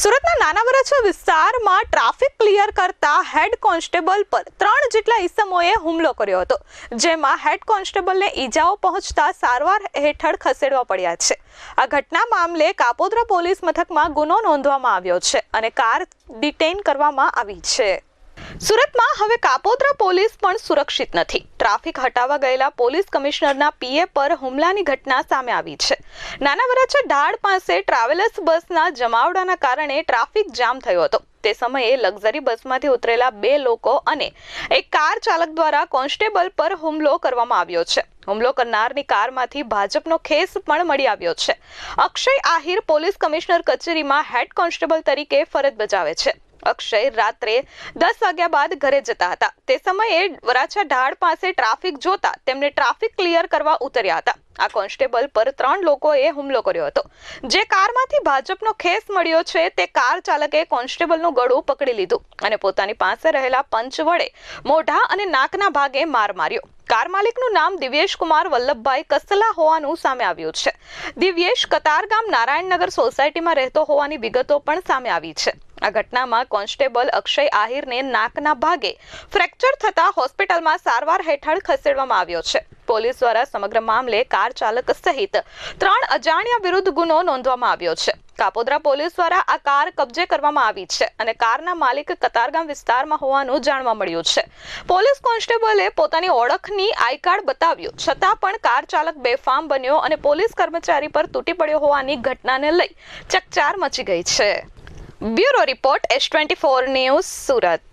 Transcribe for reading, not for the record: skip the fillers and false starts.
સુરતના નાના વરાછા વિસ્તારમાં ટ્રાફિક ક્લિયર કરતા હેડ કોન્સ્ટેબલ પર 3 જેટલા ઈસમોએ હુમલો કર્યો હતો, જેમાં હેડ કોન્સ્ટેબલને ઈજાઓ પહોંચતા સારવાર હેઠળ ખસેડવા પડ્યા છે। આ ઘટના મામલે કાપોદ્રા પોલીસ મથકમાં ગુનો નોંધવામાં આવ્યો છે અને કાર ડિટેઇન કરવામાં આવી છે। સુરતમાં હવે કાપોદ્રા પોલીસ પણ સુરક્ષિત નથી। ટ્રાફિક હટાવવા ગયેલા પોલીસ કમિશનરના પીએ પર હુમલાની ઘટના સામે આવી છે। નાના વરાછા ઢાળ પાસે ટ્રાવેલર્સ બસના જમાવડાના કારણે ટ્રાફિક જામ થયો હતો। તે સમયે લક્ઝરી બસમાંથી ઉતરેલા 2 લોકો અને એક કાર ચાલક દ્વારા કોન્સ્ટેબલ પર હુમલો કરવામાં આવ્યો છે। હુમલો કરનારની કારમાંથી ભાજપનો ખેસ પણ મળી આવ્યો છે। અક્ષય આહિર પોલીસ કમિશનર કચેરીમાં હેડ કોન્સ્ટેબલ તરીકે ફરજ બજાવે છે। અક્ષય રાત્રે 10 વાગ્યા બાદ ઘરે જતા હતા। તે સમયે વરાછા ઢાળ પાસે ટ્રાફિક જોતા તેમને ટ્રાફિક ક્લિયર કરવા ઉતર્યા હતા। આ કોન્સ્ટેબલ પર 3 લોકોએ હુમલો કર્યો હતો। જે કારમાંથી ભાજપનો ખેસ મળ્યો છે તે કાર ચાલકે કોન્સ્ટેબલનું ગળું પકડી લીધું અને પોતાની પાસે રહેલા પંચ વડે મોઢા અને નાકના ભાગે માર માર્યો। કાર માલિકનું નામ દિવ્યેશ કુમાર વલ્લભભાઈ કસલા હોવાનું સામે આવ્યું છે। દિવ્યેશ કતારગામ નારાયણનગર સોસાયટીમાં રહેતો હોવાની વિગતો પણ સામે આવી છે। આ ઘટનામાં કોન્સ્ટેબલ અક્ષય આહિરને નાકના ભાગે ફ્રેક્ચર થતા હોસ્પિટલમાં સારવાર હેઠળ ખસેડવામાં આવ્યો છે। પોલીસ દ્વારા સમગ્ર મામલે કાર ચાલક સહિત 3 અજાણ્યા વિરુદ્ધ ગુનો નોંધવામાં આવ્યો છે। કાપોદ્રા પોલીસ દ્વારા આ કાર કબજે કરવામાં આવી છે અને કારના માલિક કતારગામ વિસ્તારમાં હોવાનું જાણવા મળ્યું છે। પોલીસ કોન્સ્ટેબલે પોતાની ઓળખની આઈ કાર્ડ બતાવ્યું છતાં પણ કાર ચાલક બેફામ બન્યો અને પોલીસ કર્મચારી પર તૂટી પડ્યો હોવાની ઘટનાને લઈ ચકચાર મચી ગઈ છે। Bureau report S24 news Surat.